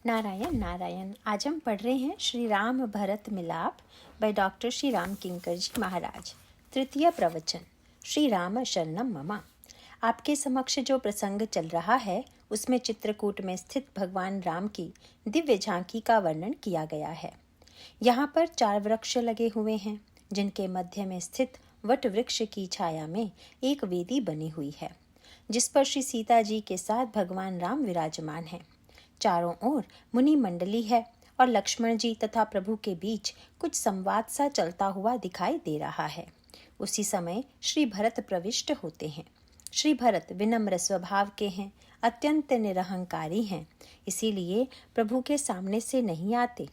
नारायण नारायण। आज हम पढ़ रहे हैं श्री राम भरत मिलाप बाय डॉक्टर श्री राम किंकर जी महाराज। तृतीय प्रवचन, श्री राम शरणम ममा। आपके समक्ष जो प्रसंग चल रहा है उसमें चित्रकूट में स्थित भगवान राम की दिव्य झांकी का वर्णन किया गया है। यहाँ पर 4 वृक्ष लगे हुए हैं जिनके मध्य में स्थित वट वृक्ष की छाया में एक वेदी बनी हुई है जिस पर श्री सीता जी के साथ भगवान राम विराजमान हैं। चारों ओर मुनि मंडली है और लक्ष्मण जी तथा प्रभु के बीच कुछ संवाद सा चलता हुआ दिखाई दे रहा है। उसी समय श्री भरत प्रविष्ट होते हैं। श्री भरत विनम्र स्वभाव के हैं, अत्यंत निरहंकारी हैं, इसीलिए प्रभु के सामने से नहीं आते।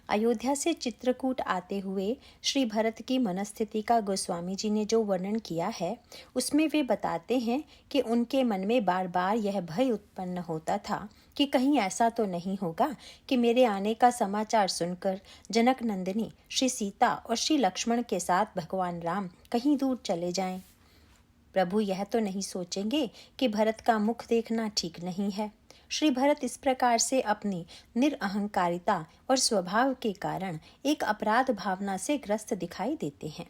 अयोध्या से चित्रकूट आते हुए श्री भरत की मनस्थिति का गोस्वामी जी ने जो वर्णन किया है उसमें वे बताते हैं कि उनके मन में बार बार यह भय उत्पन्न होता था कि कहीं ऐसा तो नहीं होगा कि मेरे आने का समाचार सुनकर जनक नंदिनी श्री सीता और श्री लक्ष्मण के साथ भगवान राम कहीं दूर चले जाएं। प्रभु यह तो नहीं सोचेंगे कि भरत का मुख देखना ठीक नहीं है। श्री भरत इस प्रकार से अपनी निरअहंकारिता और स्वभाव के कारण एक अपराध भावना से ग्रस्त दिखाई देते हैं।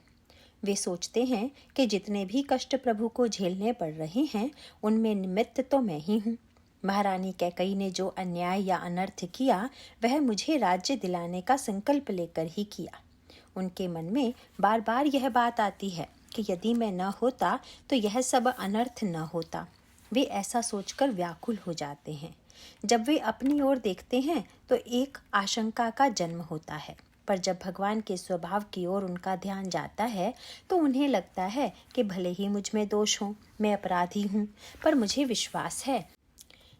वे सोचते हैं कि जितने भी कष्ट प्रभु को झेलने पड़ रहे हैं उनमें निमित्त तो मैं ही हूँ। महारानी कैकेयी ने जो अन्याय या अनर्थ किया वह मुझे राज्य दिलाने का संकल्प लेकर ही किया। उनके मन में बार बार यह बात आती है कि यदि मैं न होता तो यह सब अनर्थ न होता। वे ऐसा सोचकर व्याकुल हो जाते हैं। जब वे अपनी ओर देखते हैं तो एक आशंका का जन्म होता है, पर जब भगवान के स्वभाव की ओर उनका ध्यान जाता है तो उन्हें लगता है कि भले ही मुझ में दोष हो, मैं अपराधी हूँ, पर मुझे विश्वास है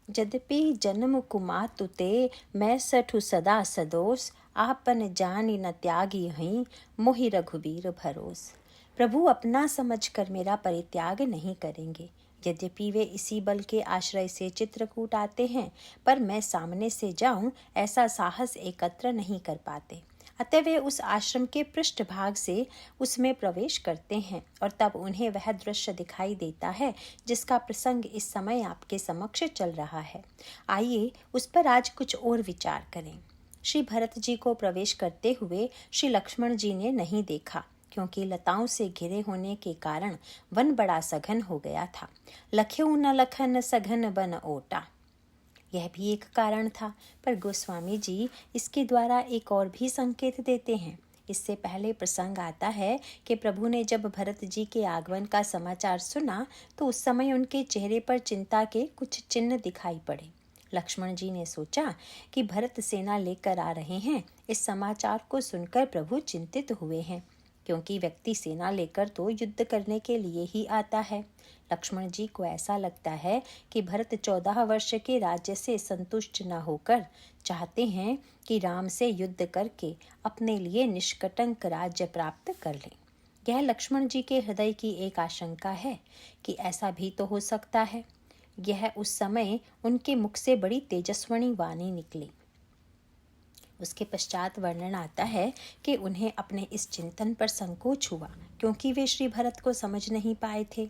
यद्यपि जन्म कुमातु ते मैं सठु सदा सदोष आपन जानी न त्यागी हई मोहि रघुबीर भरोस। प्रभु अपना समझकर मेरा परित्याग नहीं करेंगे। यद्यपि वे इसी बल के आश्रय से चित्रकूट आते हैं पर मैं सामने से जाऊं ऐसा साहस एकत्र नहीं कर पाते। अतः वे उस आश्रम के पृष्ठभाग से उसमें प्रवेश करते हैं और तब उन्हें वह दृश्य दिखाई देता है जिसका प्रसंग इस समय आपके समक्ष चल रहा है। आइए उस पर आज कुछ और विचार करें। श्री भरत जी को प्रवेश करते हुए श्री लक्ष्मण जी ने नहीं देखा क्योंकि लताओं से घिरे होने के कारण वन बड़ा सघन हो गया था। लख्यू न लखन सघन बन ओटा, यह भी एक कारण था, पर गोस्वामी जी इसके द्वारा एक और भी संकेत देते हैं। इससे पहले प्रसंग आता है कि प्रभु ने जब भरत जी के आगमन का समाचार सुना तो उस समय उनके चेहरे पर चिंता के कुछ चिन्ह दिखाई पड़े। लक्ष्मण जी ने सोचा कि भरत सेना लेकर आ रहे हैं। इस समाचार को सुनकर प्रभु चिंतित हुए हैं क्योंकि व्यक्ति सेना लेकर तो युद्ध करने के लिए ही आता है। लक्ष्मण जी को ऐसा लगता है कि भरत 14 वर्ष के राज्य से संतुष्ट न होकर चाहते हैं कि राम से युद्ध करके अपने लिए निष्कटंक राज्य प्राप्त कर लें। यह लक्ष्मण जी के हृदय की एक आशंका है कि ऐसा भी तो हो सकता है। यह उस समय उनके मुख से बड़ी तेजस्विनी वाणी निकली। उसके पश्चात वर्णन आता है कि उन्हें अपने इस चिंतन पर संकोच हुआ क्योंकि वे श्री भरत को समझ नहीं पाए थे।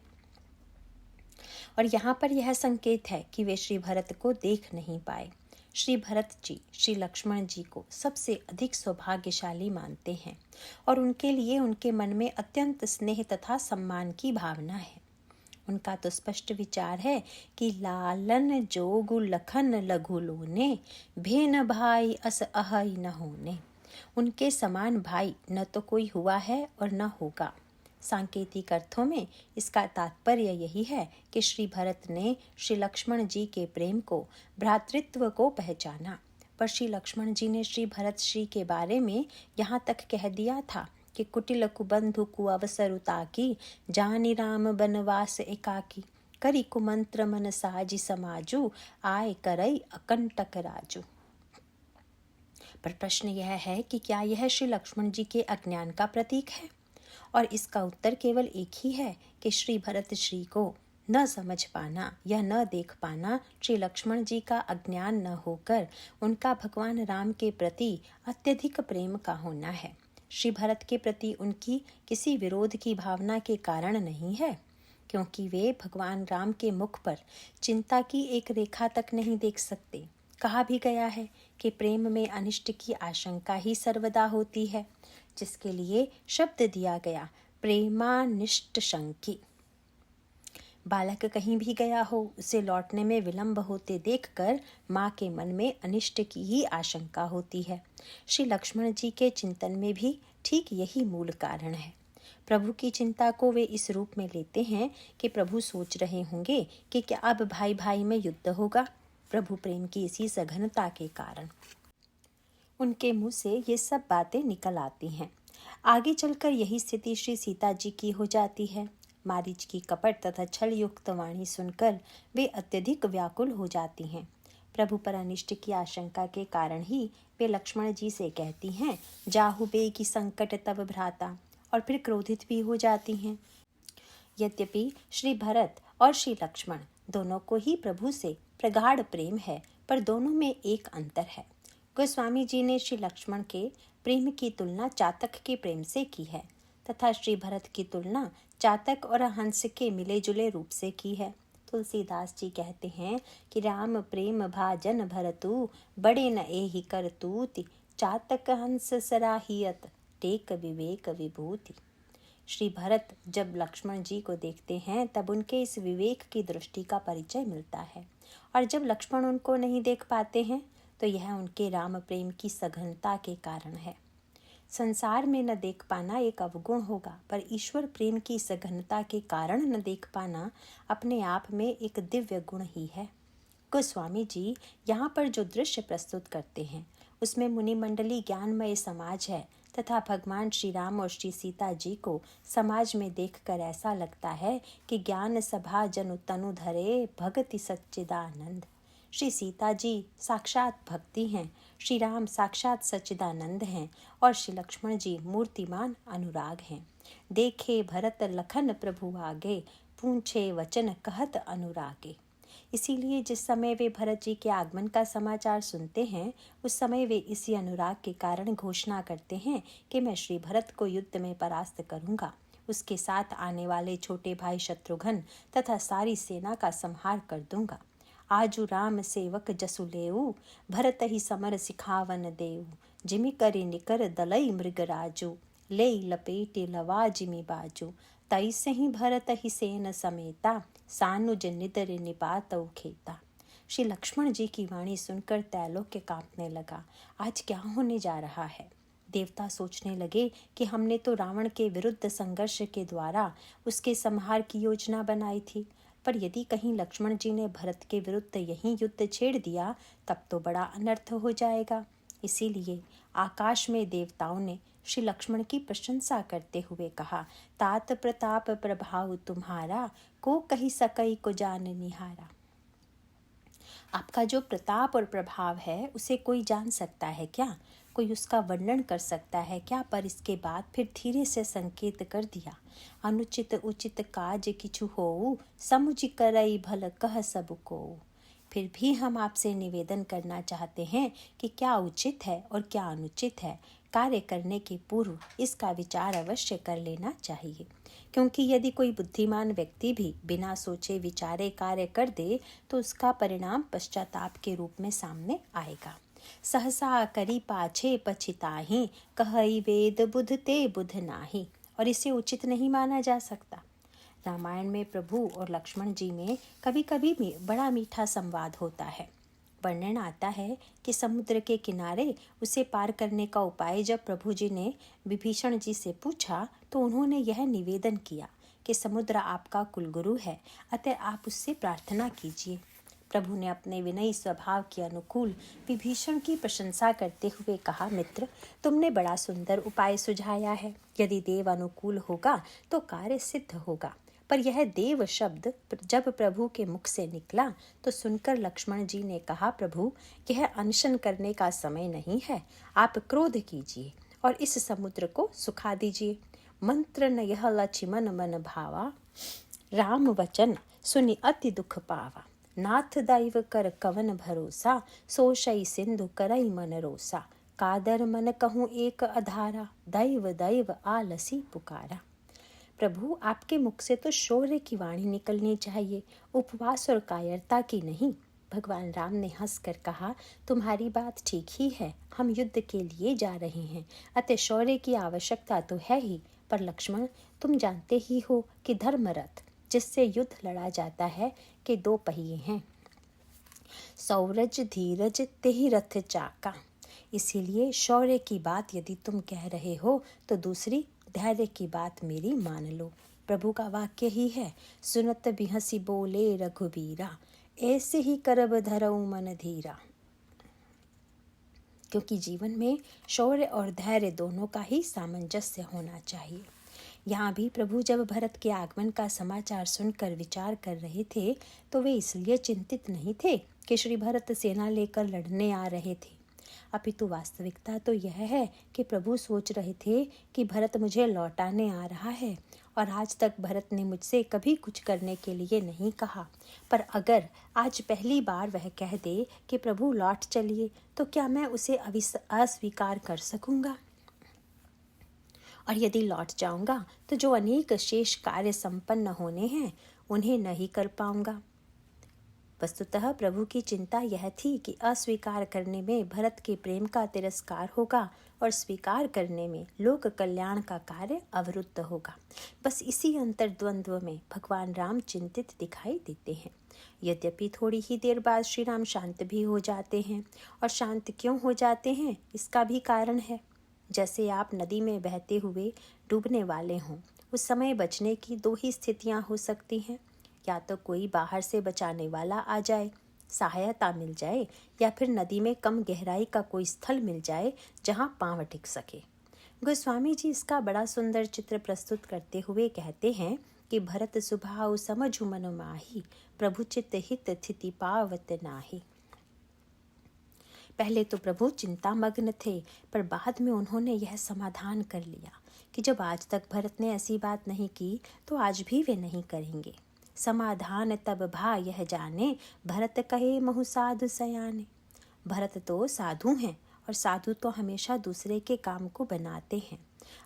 और यहाँ पर यह संकेत है कि वे श्री भरत को देख नहीं पाए। श्री भरत जी श्री लक्ष्मण जी को सबसे अधिक सौभाग्यशाली मानते हैं और उनके लिए उनके मन में अत्यंत स्नेह तथा सम्मान की भावना है। उनका तो स्पष्ट विचार है कि लालन जोगु लखन लघु लोने भेन भाई अस अहई न होने। उनके समान भाई न तो कोई हुआ है और न होगा। सांकेतिक अर्थों में इसका तात्पर्य यही है कि श्री भरत ने श्री लक्ष्मण जी के प्रेम को, भ्रातृत्व को पहचाना, पर श्री लक्ष्मण जी ने श्री भरत श्री के बारे में यहाँ तक कह दिया था कि कुटिल कुबंधु कु अवसरु ताकी जानी राम बनवास एकाकी करी कुमंत्र मन साजी समाजू आय करई अकंटक राजू। पर प्रश्न यह है कि क्या यह श्री लक्ष्मण जी के अज्ञान का प्रतीक है? और इसका उत्तर केवल एक ही है कि श्री भरत श्री को न समझ पाना या न देख पाना श्री लक्ष्मण जी का अज्ञान न होकर उनका भगवान राम के प्रति अत्यधिक प्रेम का होना है। श्री भरत के प्रति उनकी किसी विरोध की भावना के कारण नहीं है क्योंकि वे भगवान राम के मुख पर चिंता की एक रेखा तक नहीं देख सकते। कहा भी गया है कि प्रेम में अनिष्ट की आशंका ही सर्वदा होती है, जिसके लिए शब्द दिया गया प्रेमानिष्ट शंकी। बालक कहीं भी गया हो, उसे लौटने में विलंब होते देखकर माँ के मन में अनिष्ट की ही आशंका होती है। श्री लक्ष्मण जी के चिंतन में भी ठीक यही मूल कारण है। प्रभु की चिंता को वे इस रूप में लेते हैं कि प्रभु सोच रहे होंगे कि क्या अब भाई भाई में युद्ध होगा। प्रभु प्रेम की इसी सघनता के कारण उनके मुंह से ये सब बातें निकल आती हैं। आगे चलकर यही स्थिति श्री सीता जी की हो जाती है। मारीच की कपट तथा छल युक्त वाणी सुनकर वे अत्यधिक व्याकुल हो जाती हैं। प्रभु पर अनिष्ट की आशंका के कारण ही वे लक्ष्मण जी से कहती हैं, जाहु बे की संकट तब भ्राता, और फिर क्रोधित भी हो जाती हैं। यद्यपि श्री भरत और श्री लक्ष्मण दोनों को ही प्रभु से प्रगाढ़ प्रेम है, पर दोनों में एक अंतर है। गोस्वामी जी ने श्री लक्ष्मण के प्रेम की तुलना चातक के प्रेम से की है तथा श्री भरत की तुलना चातक और हंस के मिले जुले रूप से की है। तुलसीदास जी कहते हैं कि राम प्रेम भाजन भरतु, बड़े न एहि करतूति, चातक हंस सराहियत, टेक विवेक विभूति। श्री भरत जब लक्ष्मण जी को देखते हैं तब उनके इस विवेक की दृष्टि का परिचय मिलता है, और जब लक्ष्मण उनको नहीं देख पाते हैं तो यह उनके राम प्रेम की सघनता के कारण है। संसार में न देख पाना एक अवगुण होगा, पर ईश्वर प्रेम की सघनता के कारण न देख पाना अपने आप में एक दिव्य गुण ही है। गोस्वामी जी यहाँ पर जो दृश्य प्रस्तुत करते हैं उसमें मुनि मंडली ज्ञानमय समाज है तथा भगवान श्री राम और श्री सीता जी को समाज में देखकर ऐसा लगता है कि ज्ञान सभा जनु तनु धरे, भगति सच्चिदानंद। श्री सीता जी साक्षात भक्ति हैं, श्री राम साक्षात सच्चिदानंद हैं और श्री लक्ष्मण जी मूर्तिमान अनुराग हैं। देखे भरत लखन प्रभु आगे, पूछे वचन कहत अनुरागे। इसीलिए जिस समय वे भरत जी के आगमन का समाचार सुनते हैं उस समय वे इसी अनुराग के कारण घोषणा करते हैं कि मैं श्री भरत को युद्ध में परास्त करूंगा, उसके साथ आने वाले छोटे भाई शत्रुघ्न तथा सारी सेना का संहार कर दूंगा। आजू राम सेवक जसु लेऊ, भरत ही समर सिखावन देऊ, जिमि करि निकर दलई मृगराजू, ले लपेटे लवा जिमि बाजू, तैसे ही भरत ही सेन समेता, सानुज निदर निपातौ खेता। श्री लक्ष्मण जी की वाणी सुनकर त्रैलोक्य कांपने लगा। आज क्या होने जा रहा है? देवता सोचने लगे कि हमने तो रावण के विरुद्ध संघर्ष के द्वारा उसके संहार की योजना बनाई थी, पर यदि कहीं लक्ष्मण जी ने भरत के विरुद्ध यही युद्ध छेड़ दिया तब तो बड़ा अनर्थ हो जाएगा। इसीलिए आकाश में देवताओं ने श्री लक्ष्मण की प्रशंसा करते हुए कहा, तात प्रताप प्रभाव तुम्हारा, को कही सकई को जान निहारा। आपका जो प्रताप और प्रभाव है उसे कोई जान सकता है क्या? कोई उसका वर्णन कर सकता है क्या? पर इसके बाद फिर धीरे से संकेत कर दिया, अनुचित उचित काज किछु होऊ, समुझ करई भल कह सब को। फिर भी हम आपसे निवेदन करना चाहते हैं कि क्या उचित है और क्या अनुचित है। कार्य करने के पूर्व इसका विचार अवश्य कर लेना चाहिए, क्योंकि यदि कोई बुद्धिमान व्यक्ति भी बिना सोचे विचारे कार्य कर दे तो उसका परिणाम पश्चाताप के रूप में सामने आएगा। सहसा करी पाछे पछिताहि, कहई वेद बुध ते बुध नाही, और इसे उचित नहीं माना जा सकता। रामायण में प्रभु और लक्ष्मण जी में कभी कभी बड़ा मीठा संवाद होता है। वर्णन आता है कि समुद्र के किनारे उसे पार करने का उपाय जब प्रभु जी ने विभीषण जी से पूछा तो उन्होंने यह निवेदन किया कि समुद्र आपका कुलगुरु है, अतः आप उससे प्रार्थना कीजिए। प्रभु ने अपने विनयी स्वभाव के अनुकूल विभीषण की प्रशंसा करते हुए कहा, मित्र, तुमने बड़ा सुंदर उपाय सुझाया है। यदि देव अनुकूल होगा तो कार्य सिद्ध होगा। पर यह देव शब्द जब प्रभु के मुख से निकला तो सुनकर लक्ष्मण जी ने कहा, प्रभु, यह अनशन करने का समय नहीं है, आप क्रोध कीजिए और इस समुद्र को सुखा दीजिए। मंत्र न यह लक्ष्मण मन भावा, राम वचन सुनि अति दुख पावा। नाथ दैव कर कवन भरोसा, सोशई सिंधु करई मन रोसा। कादर मन कहूँ एक अधारा, दैव दैव आलसी पुकारा। प्रभु, आपके मुख से तो शौर्य की वाणी निकलनी चाहिए, उपवास और कायरता की नहीं। भगवान राम ने हंसकर कहा, तुम्हारी बात ठीक ही है, हम युद्ध के लिए जा रहे हैं, अतः शौर्य की आवश्यकता तो है ही। पर लक्ष्मण, तुम जानते ही हो कि धर्मरथ, जिससे युद्ध लड़ा जाता है, के दो पहिए हैं, सौरज धीरज तेहि रथ चाका। इसीलिए शौर्य की बात यदि तुम कह रहे हो तो दूसरी धैर्य की बात मेरी मान लो। प्रभु का वाक्य ही है, सुनत बिहसी बोले रघुबीरा, ऐसे ही करब धरऊ मन धीरा। क्योंकि जीवन में शौर्य और धैर्य दोनों का ही सामंजस्य होना चाहिए। यहाँ भी प्रभु जब भरत के आगमन का समाचार सुनकर विचार कर रहे थे तो वे इसलिए चिंतित नहीं थे कि श्री भरत सेना लेकर लड़ने आ रहे थे, अपितु वास्तविकता तो यह है कि प्रभु सोच रहे थे कि भरत मुझे लौटाने आ रहा है और आज तक भरत ने मुझसे कभी कुछ करने के लिए नहीं कहा, पर अगर आज पहली बार वह कह दे कि प्रभु लौट चलिए तो क्या मैं उसे अस्वीकार कर सकूंगा? और यदि लौट जाऊंगा तो जो अनेक शेष कार्य संपन्न होने हैं उन्हें नहीं कर पाऊंगा। वस्तुतः प्रभु की चिंता यह थी कि अस्वीकार करने में भरत के प्रेम का तिरस्कार होगा और स्वीकार करने में लोक कल्याण का कार्य अवरुद्ध होगा। बस इसी अंतर्द्वंद्व में भगवान राम चिंतित दिखाई देते हैं। यद्यपि थोड़ी ही देर बाद श्री राम शांत भी हो जाते हैं, और शांत क्यों हो जाते हैं इसका भी कारण है। जैसे आप नदी में बहते हुए डूबने वाले हों, उस समय बचने की दो ही स्थितियां हो सकती हैं, या तो कोई बाहर से बचाने वाला आ जाए, सहायता मिल जाए, या फिर नदी में कम गहराई का कोई स्थल मिल जाए जहां पांव टिक सके। गोस्वामी जी इसका बड़ा सुंदर चित्र प्रस्तुत करते हुए कहते हैं कि भरत सुभाव समझु मन माही, प्रभु चित्त हित स्थिति पावत नाही। पहले तो प्रभु चिंतामग्न थे, पर बाद में उन्होंने यह समाधान कर लिया कि जब आज तक भरत ने ऐसी बात नहीं की तो आज भी वे नहीं करेंगे। समाधान तब भा यह जाने, भरत कहे महु साधु सयाने। भरत तो साधु हैं और साधु तो हमेशा दूसरे के काम को बनाते हैं,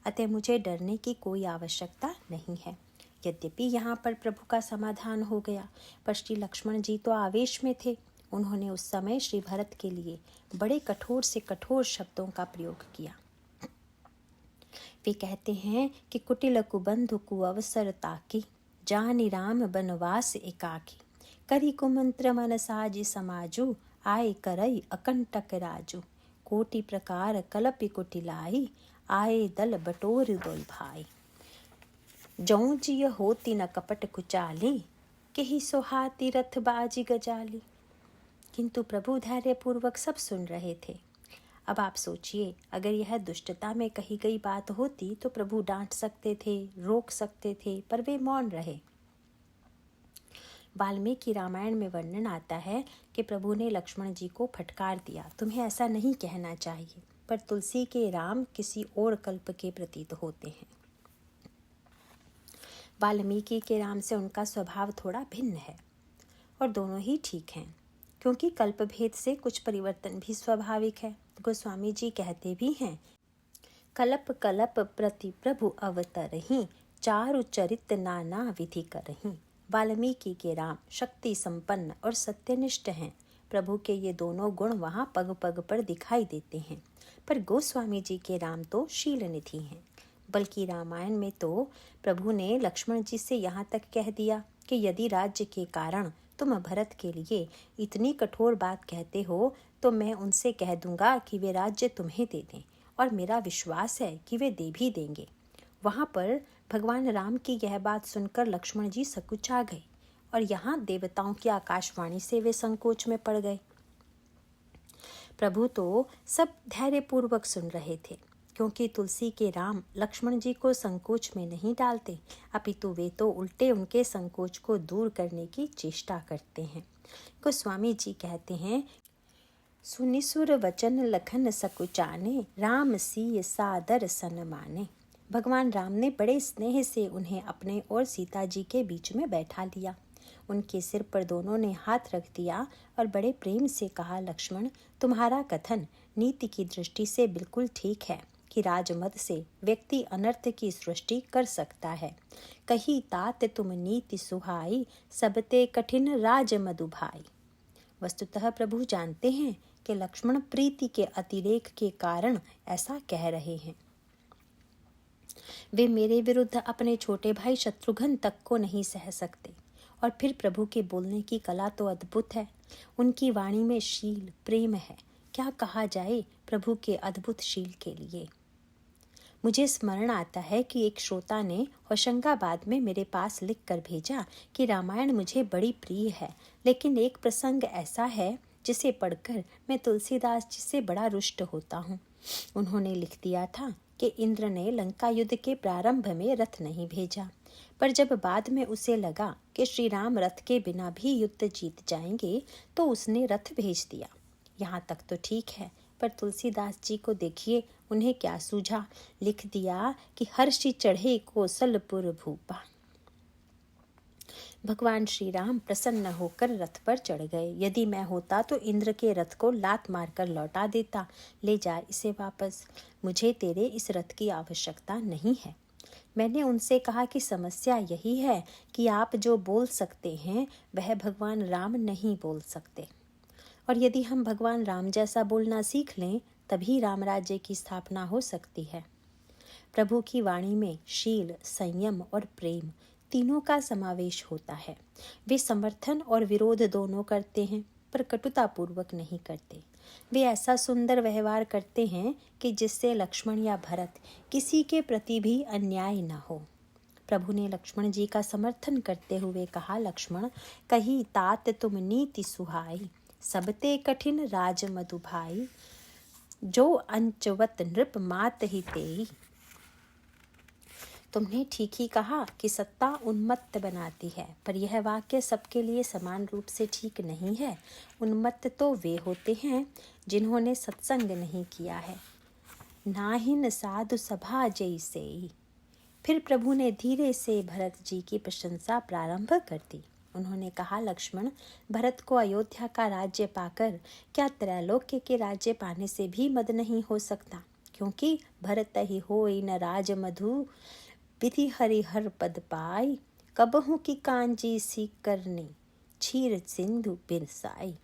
अतः मुझे डरने की कोई आवश्यकता नहीं है। यद्यपि यहाँ पर प्रभु का समाधान हो गया, पर श्री लक्ष्मण जी तो आवेश में थे। उन्होंने उस समय श्री भरत के लिए बड़े कठोर से कठोर शब्दों का प्रयोग किया। वे कहते हैं कि कुटिल कुबंधु कु अवसर ताकी, जानि राम बनवास एकाकी, करी कुमंत्र मन साज समाजु, आए करई अकंटक राजू, कोटि प्रकार कलपि कुटिलाई, आए दल बटोर दोई भाई। जौं जिय होती न कपट कुचाली, केहि सोहाती रथ बाजी गजाली। किंतु प्रभु धैर्य पूर्वक सब सुन रहे थे। अब आप सोचिए, अगर यह दुष्टता में कही गई बात होती तो प्रभु डांट सकते थे, रोक सकते थे, पर वे मौन रहे। वाल्मीकि रामायण में वर्णन आता है कि प्रभु ने लक्ष्मण जी को फटकार दिया, तुम्हें ऐसा नहीं कहना चाहिए, पर तुलसी के राम किसी और कल्प के प्रतीत होते हैं। वाल्मीकि के राम से उनका स्वभाव थोड़ा भिन्न है, और दोनों ही ठीक हैं, क्योंकि कल्प भेद से कुछ परिवर्तन भी स्वाभाविक है। गोस्वामी जी कहते भी हैं, कलप कलप प्रति प्रभु अवतरहि, चारु चरित नाना विधि करहि। वाल्मीकि के राम शक्ति संपन्न और सत्यनिष्ठ हैं। प्रभु के ये दोनों गुण वहाँ पग पग पर दिखाई देते हैं, पर गोस्वामी जी के राम तो शील निधि हैं। बल्कि रामायण में तो प्रभु ने लक्ष्मण जी से यहाँ तक कह दिया कि यदि राज्य के कारण तुम भरत के लिए इतनी कठोर बात कहते हो तो मैं उनसे कह दूंगा कि वे राज्य तुम्हें दे दें, और मेरा विश्वास है कि वे दे भी देंगे। वहाँ पर भगवान राम की यह बात सुनकर लक्ष्मण जी सकुचा गए, और यहाँ देवताओं की आकाशवाणी से वे संकोच में पड़ गए। प्रभु तो सब धैर्यपूर्वक सुन रहे थे, क्योंकि तुलसी के राम लक्ष्मण जी को संकोच में नहीं डालते, अपितु वे तो उल्टे उनके संकोच को दूर करने की चेष्टा करते हैं। गोस्वामी जी कहते हैं, सुनिसुर वचन लखन सकुचाने, राम सीय सादर सन माने। भगवान राम ने बड़े स्नेह से उन्हें अपने और सीता जी के बीच में बैठा लिया। उनके सिर पर दोनों ने हाथ रख दिया और बड़े प्रेम से कहा, लक्ष्मण, तुम्हारा कथन नीति की दृष्टि से बिल्कुल ठीक है कि राजमद से व्यक्ति अनर्थ की सृष्टि कर सकता है। कही तात तुम नीति सुहाई, सबते कठिन राजमदु भाई। वस्तुतः प्रभु जानते हैं कि लक्ष्मण प्रीति के अतिरेक के कारण ऐसा कह रहे हैं। वे मेरे विरुद्ध अपने छोटे भाई शत्रुघ्न तक को नहीं सह सकते। और फिर प्रभु के बोलने की कला तो अद्भुत है। उनकी वाणी में शील प्रेम है। क्या कहा जाए प्रभु के अद्भुत शील के लिए। मुझे स्मरण आता है कि एक श्रोता ने होशंगाबाद में मेरे पास लिख कर भेजा कि रामायण मुझे बड़ी प्रिय है, लेकिन एक प्रसंग ऐसा है जिसे पढ़कर मैं तुलसीदास जी से बड़ा रुष्ट होता हूँ। उन्होंने लिख दिया था कि इंद्र ने लंका युद्ध के प्रारंभ में रथ नहीं भेजा, पर जब बाद में उसे लगा कि श्री राम रथ के बिना भी युद्ध जीत जाएंगे तो उसने रथ भेज दिया। यहाँ तक तो ठीक है, पर तुलसीदास जी को देखिए, उन्हें क्या सूझा। लिख दिया कि हर्षि चढ़े कौशलपुर भूपा। भगवान श्री राम प्रसन्न होकर रथ पर चढ़ गए। यदि मैं होता तो इंद्र के रथ को लात मारकर लौटा देता। ले जा इसे वापस, मुझे तेरे इस रथ की आवश्यकता नहीं है। मैंने उनसे कहा कि समस्या यही है कि आप जो बोल सकते हैं वह भगवान राम नहीं बोल सकते, और यदि हम भगवान राम जैसा बोलना सीख लें तभी राम राज्य की स्थापना हो सकती है। प्रभु की वाणी में शील, संयम और प्रेम तीनों का समावेश होता है। वे समर्थन और विरोध दोनों करते हैं, पर कटुता पूर्वक नहीं करते। वे ऐसा सुंदर व्यवहार करते हैं कि जिससे लक्ष्मण या भरत किसी के प्रति भी अन्याय न हो। प्रभु ने लक्ष्मण जी का समर्थन करते हुए कहा, लक्ष्मण कही तात तुम नीति सुहाई, सबते कठिन राज मधु भाई, जो अंचवत नृप मात ही तेई। तुमने ठीक ही कहा कि सत्ता उन्मत्त बनाती है, पर यह वाक्य सबके लिए समान रूप से ठीक नहीं है। उन्मत्त तो वे होते हैं जिन्होंने सत्संग नहीं किया है। नाहिन साधु सभा जैसे। फिर प्रभु ने धीरे से भरत जी की प्रशंसा प्रारंभ कर दी। उन्होंने कहा, लक्ष्मण भरत को अयोध्या का राज्य पाकर क्या त्रैलोक्य के राज्य पाने से भी मद नहीं हो सकता, क्योंकि भरत ही होई न राज मधु, विधि हरिहर पद पाई, कबहू की कांजी सी करनी, क्षीर सिंधु बिरसाई।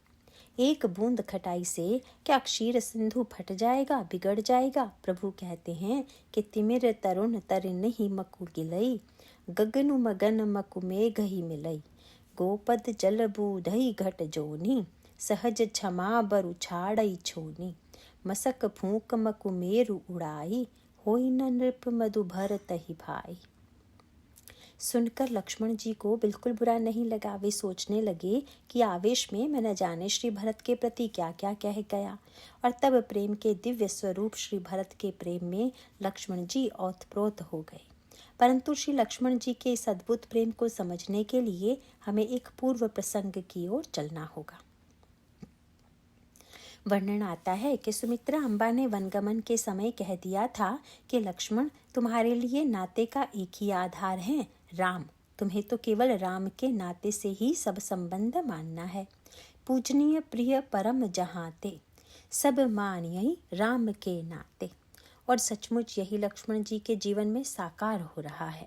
एक बूंद खटाई से क्या क्षीर सिंधु फट जाएगा, बिगड़ जाएगा। प्रभु कहते हैं कि तिमिर तरुण तरिन ही मकु गिलई, गगनु मगन मकु मेघ ही मिलई, गोपद जल बूधई घट जोनी, सहज क्षमा बरु छाड़ई छोनी, मसक फूक मकु मेरु उड़ाई, होई न नृप मधु भरत ही भाई। सुनकर लक्ष्मण जी को बिल्कुल बुरा नहीं लगा। वे सोचने लगे कि आवेश में मैं न जाने श्री भरत के प्रति क्या क्या कह गया, और तब प्रेम के दिव्य स्वरूप श्री भरत के प्रेम में लक्ष्मण जी ओतप्रोत हो गए। परंतु श्री लक्ष्मण जी के इस अद्भुत प्रेम को समझने के लिए हमें एक पूर्व प्रसंग की ओर चलना होगा। वर्णन आता है कि सुमित्रा अम्बा ने वनगमन के समय कह दिया था कि लक्ष्मण तुम्हारे लिए नाते का एक ही आधार है, राम। तुम्हें तो केवल राम के नाते से ही सब संबंध मानना है। पूजनीय प्रिय परम जहाते, सब मानियई राम के नाते। और सचमुच यही लक्ष्मण जी के जीवन में साकार हो रहा है।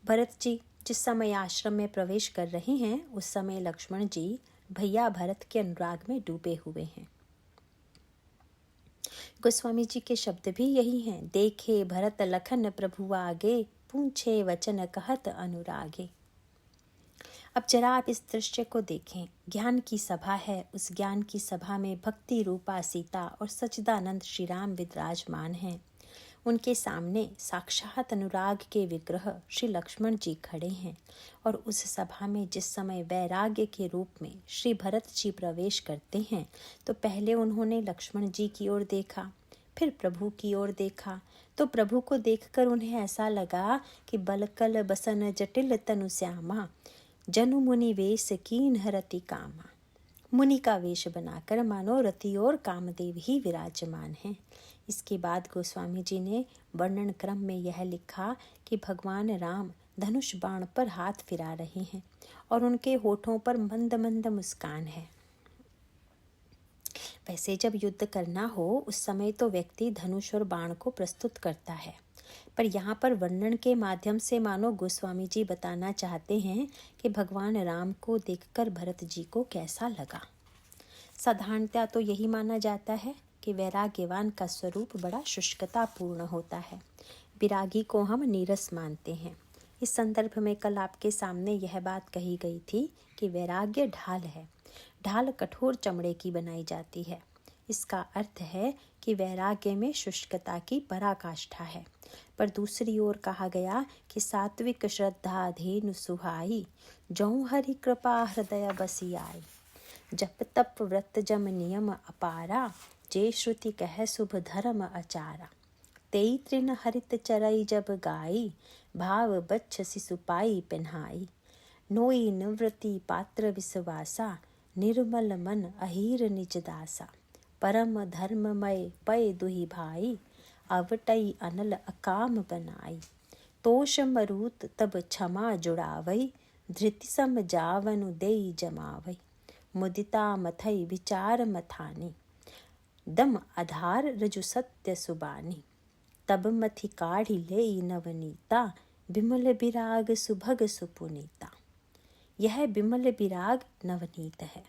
भरत जी जिस समय आश्रम में प्रवेश कर रहे हैं, उस समय लक्ष्मण जी भैया भरत के अनुराग में डूबे हुए हैं। गोस्वामी जी के शब्द भी यही हैं, देखे भरत लखन प्रभु आगे, पूछे वचन कहत अनुरागे। अब जरा आप इस दृश्य को देखें। ज्ञान की सभा है, उस ज्ञान की सभा में भक्ति रूपा सीता और सच्चिदानंद श्री राम विराजमान हैं। उनके सामने साक्षात अनुराग के विग्रह श्री लक्ष्मण जी खड़े हैं, और उस सभा में जिस समय वैराग्य के रूप में श्री भरत जी प्रवेश करते हैं, तो पहले उन्होंने लक्ष्मण जी की ओर देखा, फिर प्रभु की ओर देखा। तो प्रभु को देखकर उन्हें ऐसा लगा कि बलकल बसन जटिल तनु श्यामा, जनु मुनि वेश कीन रति कामा। मुनि का वेश बनाकर मानो रति और कामदेव ही विराजमान हैं। इसके बाद गोस्वामी जी ने वर्णन क्रम में यह लिखा कि भगवान राम धनुष बाण पर हाथ फिरा रहे हैं और उनके होठों पर मंद मंद मुस्कान है। वैसे जब युद्ध करना हो उस समय तो व्यक्ति धनुष और बाण को प्रस्तुत करता है, पर यहाँ पर वर्णन के माध्यम से मानो गोस्वामी जी बताना चाहते हैं कि भगवान राम को देखकर भरत जी को कैसा लगा। साधारणतः तो यही माना जाता है कि वैराग्यवान का स्वरूप बड़ा शुष्कता पूर्ण होता है। विरागी को हम नीरस मानते हैं। इस संदर्भ में कल आपके सामने यह बात कही गई थी कि वैराग्य ढाल है। ढाल कठोर चमड़े की बनाई जाती है। इसका अर्थ है कि वैराग्य में शुष्कता की पराकाष्ठा है। पर दूसरी ओर कहा गया कि सात्विक श्रद्धा धेनु सुहाई, जौं हरि कृपा हृदय बसी आई। जप तप व्रत जम नियम अपारा, जे श्रुति कह शुभ धर्म अचारा। तेई तृण हरित चरई जब गाई, भाव बच्छ शिशु पाई पिन्हाई। नोई निवृत्ति पात्र विश्वासा, निर्मल मन अहीर निज दासा। परम धर्ममय पय दुहि भाई, अवटई अनल अकाम बनाई। तोष मरुत तब क्षमा जुड़ावई, धृति सम जावनु देई जमावई। मुदिता मथई विचार मथानी, दम आधार रजु सत्य सुबानी। तब मथि काढ़ी लेई नवनीता, बिमल बिराग सुभग सुपुनीता। यह बिमल बिराग नवनीत है।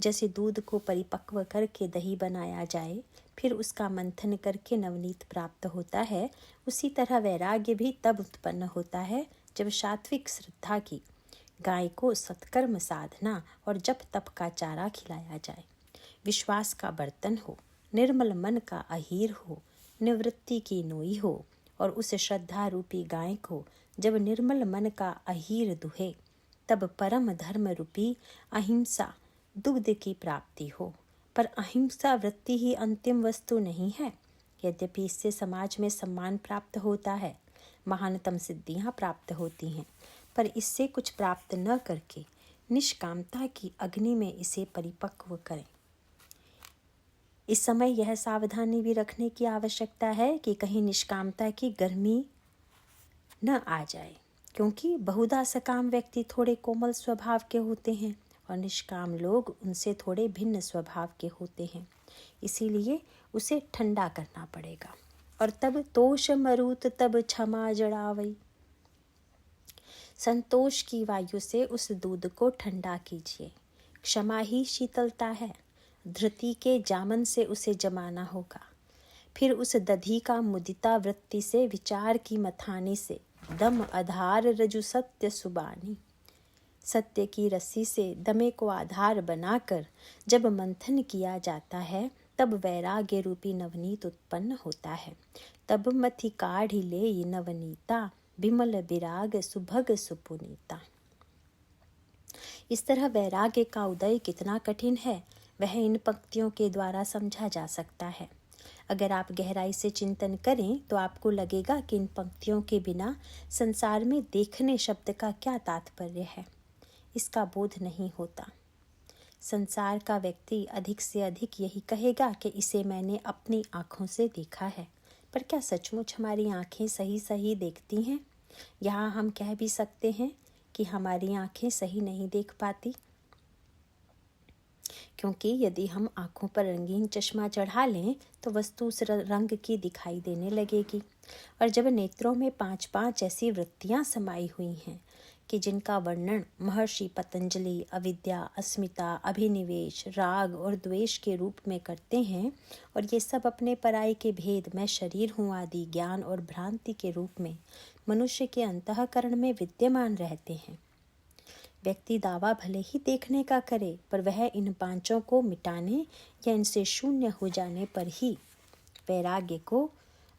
जैसे दूध को परिपक्व करके दही बनाया जाए, फिर उसका मंथन करके नवनीत प्राप्त होता है, उसी तरह वैराग्य भी तब उत्पन्न होता है जब सात्विक श्रद्धा की गाय को सत्कर्म साधना और जप तप का चारा खिलाया जाए, विश्वास का बर्तन हो, निर्मल मन का अहीर हो, निवृत्ति की नोई हो, और उस श्रद्धा रूपी गाय को जब निर्मल मन का अहीर दुहे, तब परम धर्म रूपी अहिंसा दुग्ध की प्राप्ति हो। पर अहिंसा वृत्ति ही अंतिम वस्तु नहीं है। यद्यपि इससे समाज में सम्मान प्राप्त होता है, महानतम सिद्धियां प्राप्त होती हैं, पर इससे कुछ प्राप्त न करके निष्कामता की अग्नि में इसे परिपक्व करें। इस समय यह सावधानी भी रखने की आवश्यकता है कि कहीं निष्कामता की गर्मी न आ जाए, क्योंकि बहुधा सकाम व्यक्ति थोड़े कोमल स्वभाव के होते हैं और निष्काम लोग उनसे थोड़े भिन्न स्वभाव के होते हैं। इसीलिए उसे ठंडा करना पड़ेगा। और तब तोष मरुत तब क्षमा जड़ावई, संतोष की वायु से उस दूध को ठंडा कीजिए। क्षमा ही शीतलता है। धृति के जामन से उसे जमाना होगा। फिर उस दधी का मुदिता वृत्ति से, विचार की मथानी से, दम आधार रजु सत्य सुबानी, सत्य की रस्सी से दमे को आधार बनाकर जब मंथन किया जाता है, तब वैराग्य रूपी नवनीत उत्पन्न होता है। तब मथि काढ़ी लेई नवनीता, बिमल बिराग सुभग सुपुनीता। इस तरह वैराग्य का उदय कितना कठिन है, वह इन पंक्तियों के द्वारा समझा जा सकता है। अगर आप गहराई से चिंतन करें तो आपको लगेगा कि इन पंक्तियों के बिना संसार में देखने शब्द का क्या तात्पर्य है, इसका बोध नहीं होता। संसार का व्यक्ति अधिक से अधिक यही कहेगा कि इसे मैंने अपनी आँखों से देखा है, पर क्या सचमुच हमारी आँखें सही सही देखती हैं? यहाँ हम कह भी सकते हैं कि हमारी आँखें सही नहीं देख पाती, क्योंकि यदि हम आँखों पर रंगीन चश्मा चढ़ा लें तो वस्तु उस रंग की दिखाई देने लगेगी। और जब नेत्रों में 5-5 ऐसी वृत्तियाँ समाई हुई हैं कि जिनका वर्णन महर्षि पतंजलि अविद्या, अस्मिता, अभिनिवेश, राग और द्वेष के रूप में करते हैं, और ये सब अपने पराई के भेद, मैं शरीर हूँ आदि ज्ञान और भ्रांति के रूप में मनुष्य के अंतःकरण में विद्यमान रहते हैं, व्यक्ति दावा भले ही देखने का करे, पर वह इन पांचों को मिटाने या इनसे शून्य हो जाने पर ही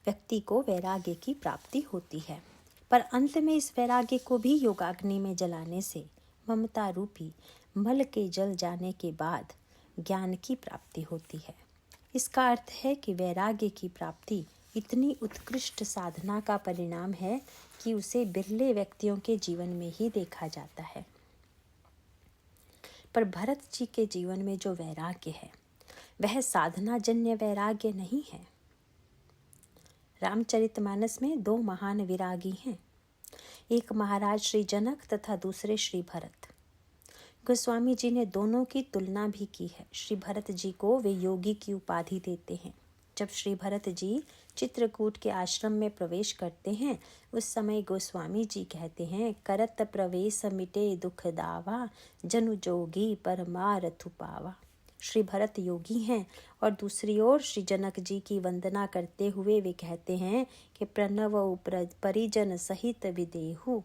व्यक्ति को वैराग्य की प्राप्ति होती है। पर अंत में इस वैराग्य को भी योगाग्नि में जलाने से, ममता रूपी मल के जल जाने के बाद ज्ञान की प्राप्ति होती है। इसका अर्थ है कि वैराग्य की प्राप्ति इतनी उत्कृष्ट साधना का परिणाम है कि उसे बिरले व्यक्तियों के जीवन में ही देखा जाता है। पर भरत जी के जीवन में जो वैराग्य है, वह साधनाजन्य वैराग्य नहीं है। रामचरितमानस में 2 महान विरागी हैं, एक महाराज श्री जनक तथा दूसरे श्री भरत। गोस्वामी जी ने दोनों की तुलना भी की है। श्री भरत जी को वे योगी की उपाधि देते हैं। जब श्री भरत जी चित्रकूट के आश्रम में प्रवेश करते हैं, उस समय गोस्वामी जी कहते हैं, करत प्रवेश मिटे दुख दावा, जनु जोगी परमारथु पावा। श्री भरत योगी हैं और दूसरी ओर श्री जनक जी की वंदना करते हुए वे कहते हैं कि प्रणव परिजन सहित विदेहु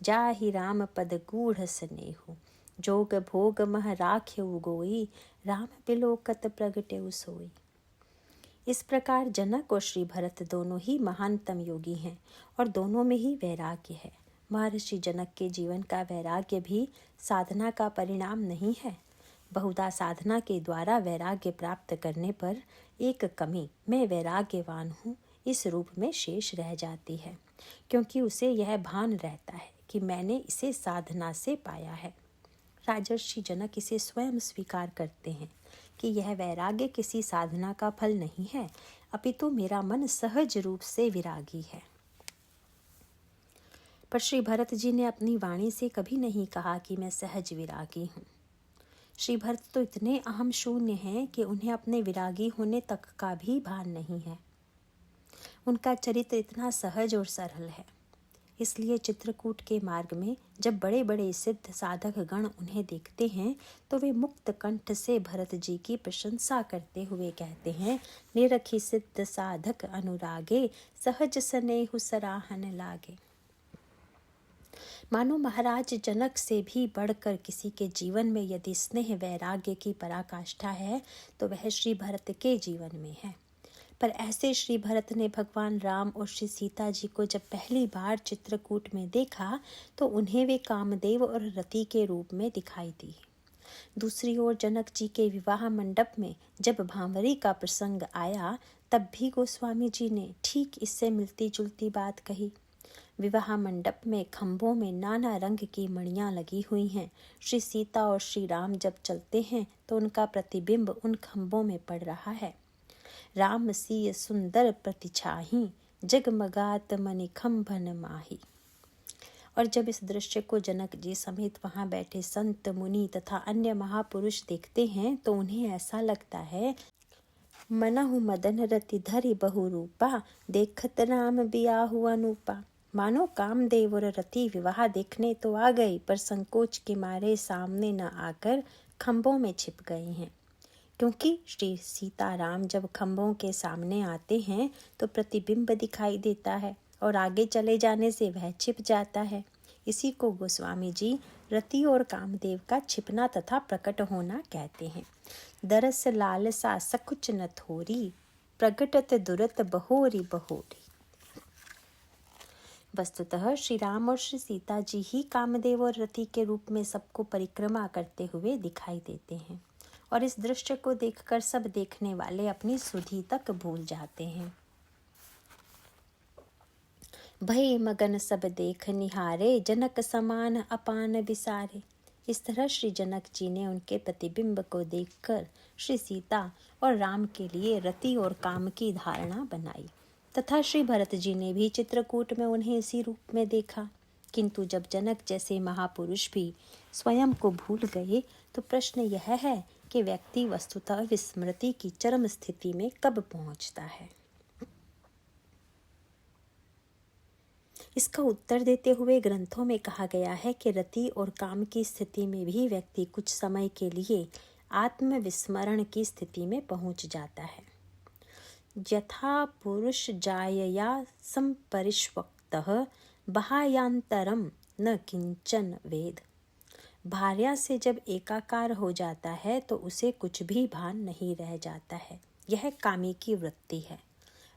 जाहि राम पद गूढ़ स्नेहु जोग भोग मह राख्यउ गोई राम बिलोकत प्रगटेउ सोई। इस प्रकार जनक और श्री भरत दोनों ही महानतम योगी हैं और दोनों में ही वैराग्य है। महर्षि जनक के जीवन का वैराग्य भी साधना का परिणाम नहीं है। बहुधा साधना के द्वारा वैराग्य प्राप्त करने पर एक कमी मैं वैराग्यवान हूँ इस रूप में शेष रह जाती है, क्योंकि उसे यह भान रहता है कि मैंने इसे साधना से पाया है। राजर्षि जनक इसे स्वयं स्वीकार करते हैं कि यह वैराग्य किसी साधना का फल नहीं है, अपितु मेरा मन सहज रूप से विरागी है। पर श्री भरत जी ने अपनी वाणी से कभी नहीं कहा कि मैं सहज विरागी हूँ। श्री भरत तो इतने अहम शून्य हैं कि उन्हें अपने विरागी होने तक का भी भान नहीं है। उनका चरित्र इतना सहज और सरल है, इसलिए चित्रकूट के मार्ग में जब बड़े बड़े सिद्ध साधक गण उन्हें देखते हैं तो वे मुक्त कंठ से भरत जी की प्रशंसा करते हुए कहते हैं, निरखी सिद्ध साधक अनुरागे सहज स्नेहु सराहन लागे। मानो महाराज जनक से भी बढ़कर किसी के जीवन में यदि स्नेह वैराग्य की पराकाष्ठा है तो वह श्री भरत के जीवन में है। पर ऐसे श्री भरत ने भगवान राम और श्री सीता जी को जब पहली बार चित्रकूट में देखा तो उन्हें वे कामदेव और रति के रूप में दिखाई दी। दूसरी ओर जनक जी के विवाह मंडप में जब भांवरी का प्रसंग आया तब भी गोस्वामी जी ने ठीक इससे मिलती जुलती बात कही। विवाह मंडप में खंभों में नाना रंग की मणियां लगी हुई हैं। श्री सीता और श्री राम जब चलते हैं तो उनका प्रतिबिंब उन खंभों में पड़ रहा है। राम सिय सुंदर प्रतिछाही जगमगात मणि खंभन माही। और जब इस दृश्य को जनक जी समेत वहां बैठे संत मुनि तथा अन्य महापुरुष देखते हैं तो उन्हें ऐसा लगता है, मनहु मदन रति धरि बहु रूपा देखत राम बियाहु अनूपा। मानो कामदेव और रति विवाह देखने तो आ गई पर संकोच के मारे सामने न आकर खंभों में छिप गए हैं, क्योंकि श्री सीताराम जब खंभों के सामने आते हैं तो प्रतिबिंब दिखाई देता है और आगे चले जाने से वह छिप जाता है। इसी को गोस्वामी जी रति और कामदेव का छिपना तथा प्रकट होना कहते हैं। दरस लालसा सकुच न थोरी प्रगटत दुरत बहोरी बहोरी। वस्तुतः श्री राम और श्री सीता जी ही कामदेव और रति के रूप में सबको परिक्रमा करते हुए दिखाई देते हैं और इस दृश्य को देखकर सब देखने वाले अपनी सुधि तक भूल जाते हैं। भय मगन सब देख निहारे जनक समान अपान विसारे। इस तरह श्री जनक जी ने उनके प्रतिबिंब को देखकर श्री सीता और राम के लिए रति और काम की धारणा बनाई तथा श्री भरत जी ने भी चित्रकूट में उन्हें इसी रूप में देखा। किंतु जब जनक जैसे महापुरुष भी स्वयं को भूल गए तो प्रश्न यह है कि व्यक्ति वस्तुतः विस्मृति की चरम स्थिति में कब पहुंचता है। इसका उत्तर देते हुए ग्रंथों में कहा गया है कि रति और काम की स्थिति में भी व्यक्ति कुछ समय के लिए आत्मविस्मरण की स्थिति में पहुंच जाता है। यथा पुरुष जायया संपरिष्वक्तः बाह्यांतरम न किंचन वेद। भार्या से जब एकाकार हो जाता है तो उसे कुछ भी भान नहीं रह जाता है। यह कामी की वृत्ति है।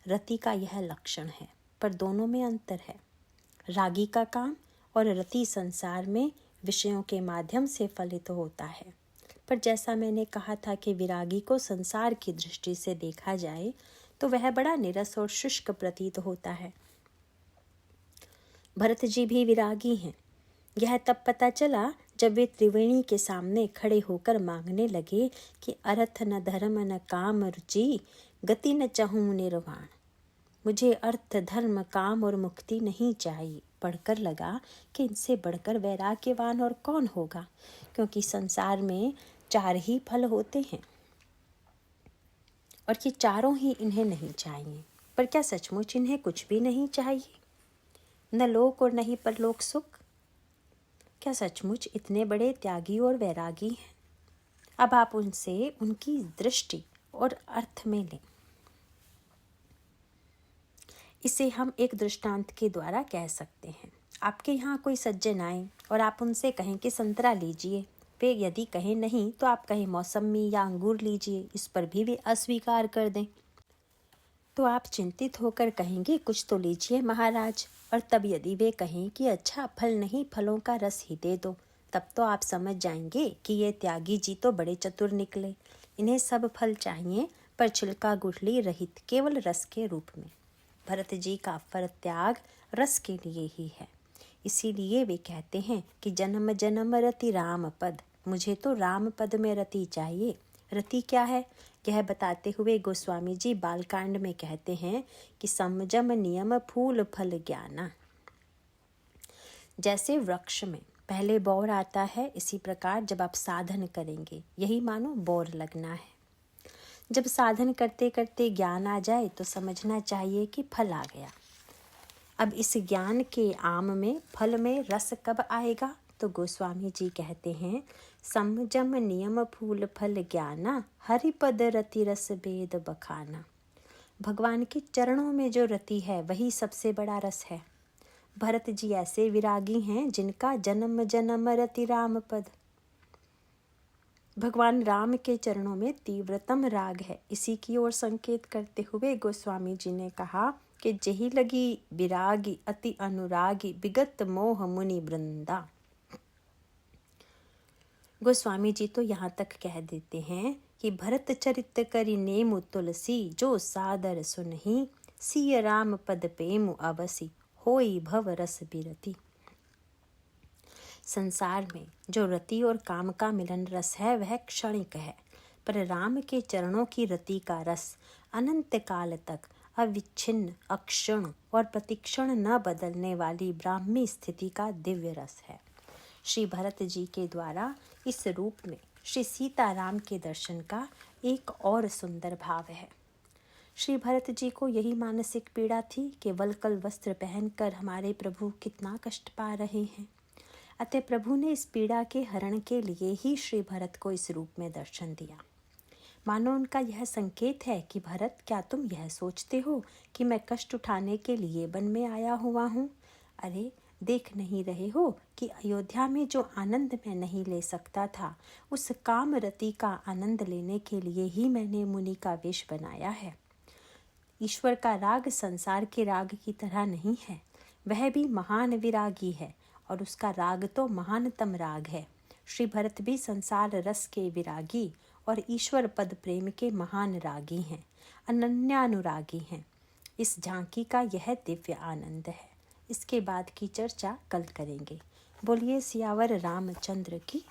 रति का यह लक्षण है, पर दोनों में अंतर है। रागी का काम और रति संसार में विषयों के माध्यम से फलित होता है, पर जैसा मैंने कहा था कि विरागी को संसार की दृष्टि से देखा जाए तो वह बड़ा निरस और शुष्क प्रतीत होता है। भरत जी भी विरागी हैं। यह तब पता चला जब वे त्रिवेणी के सामने खड़े होकर मांगने लगे कि अर्थ न धर्म न काम रुचि गति न चाहूं निर्वाण। मुझे अर्थ धर्म काम और मुक्ति नहीं चाहिए। पढ़कर लगा कि इनसे बढ़कर वैराग्यवान और कौन होगा, क्योंकि संसार में 4 ही फल होते हैं और ये चारों ही इन्हें नहीं चाहिए। पर क्या सचमुच इन्हें कुछ भी नहीं चाहिए? न लोक और नहीं परलोक सुख? क्या सचमुच इतने बड़े त्यागी और वैरागी हैं? अब आप उनसे उनकी दृष्टि और अर्थ में लें। इसे हम एक दृष्टांत के द्वारा कह सकते हैं। आपके यहाँ कोई सज्जन आए और आप उनसे कहें कि संतरा लीजिए, वे यदि कहें नहीं तो आप कहें मौसमी या अंगूर लीजिए, इस पर भी वे अस्वीकार कर दें तो आप चिंतित होकर कहेंगे कुछ तो लीजिए महाराज। और तब यदि वे कहें कि अच्छा फल नहीं, फलों का रस ही दे दो, तब तो आप समझ जाएंगे कि ये त्यागी जी तो बड़े चतुर निकले। इन्हें सब फल चाहिए पर छिलका गुठली रहित केवल रस के रूप में। भरत जी का फल त्याग रस के लिए ही है। इसीलिए वे कहते हैं कि जन्म जन्म रति राम पद, मुझे तो राम पद में रति चाहिए। रति क्या है यह बताते हुए गोस्वामी जी बालकांड में कहते हैं कि समजम नियम फूल फल ज्ञाना। जैसे वृक्ष में पहले बौर आता है, इसी प्रकार जब आप साधन करेंगे यही मानो बौर लगना है। जब साधन करते करते ज्ञान आ जाए तो समझना चाहिए कि फल आ गया। अब इस ज्ञान के आम में फल में रस कब आएगा? तो गोस्वामी जी कहते हैं समजम नियम फूल फल ज्ञाना, हरिपद रति रस भेद बखाना। भगवान के चरणों में जो रति है वही सबसे बड़ा रस है। भरत जी ऐसे विरागी हैं जिनका जन्म जन्म रति राम पद। भगवान राम के चरणों में तीव्रतम राग है। इसी की ओर संकेत करते हुए गोस्वामी जी ने कहा कि जही लगी विरागी अति अनुरागी, विगत मोह मुनि वृंदा। गोस्वामी जी तो यहाँ तक कह देते हैं कि भरत चरित करि नेमु तुलसी, जो सादर सुनहि सिय राम पद पेमु अवसी, होई भव रस बिरति। संसार में जो रति और काम का मिलन रस है वह क्षणिक है, पर राम के चरणों की रति का रस अनंत काल तक अविच्छिन्न, अक्षण और प्रतिक्षण न बदलने वाली ब्राह्मी स्थिति का दिव्य रस है। श्री भरत जी के द्वारा इस रूप में श्री सीताराम के दर्शन का एक और सुंदर भाव है। श्री भरत जी को यही मानसिक पीड़ा थी कि वल्कल वस्त्र पहनकर हमारे प्रभु कितना कष्ट पा रहे हैं। अतः प्रभु ने इस पीड़ा के हरण के लिए ही श्री भरत को इस रूप में दर्शन दिया। मानो उनका यह संकेत है कि भरत, क्या तुम यह सोचते हो कि मैं कष्ट उठाने के लिए वन में आया हुआ हूँ? अरे देख नहीं रहे हो कि अयोध्या में जो आनंद मैं नहीं ले सकता था, उस काम रति का आनंद लेने के लिए ही मैंने मुनि का वेश बनाया है। ईश्वर का राग संसार के राग की तरह नहीं है, वह भी महान विरागी है और उसका राग तो महानतम राग है। श्री भरत भी संसार रस के विरागी और ईश्वर पद प्रेम के महान रागी हैं, अनन्यानुरागी हैं। इस झांकी का यह दिव्य आनंद है। इसके बाद की चर्चा कल करेंगे। बोलिए सियावर रामचंद्र की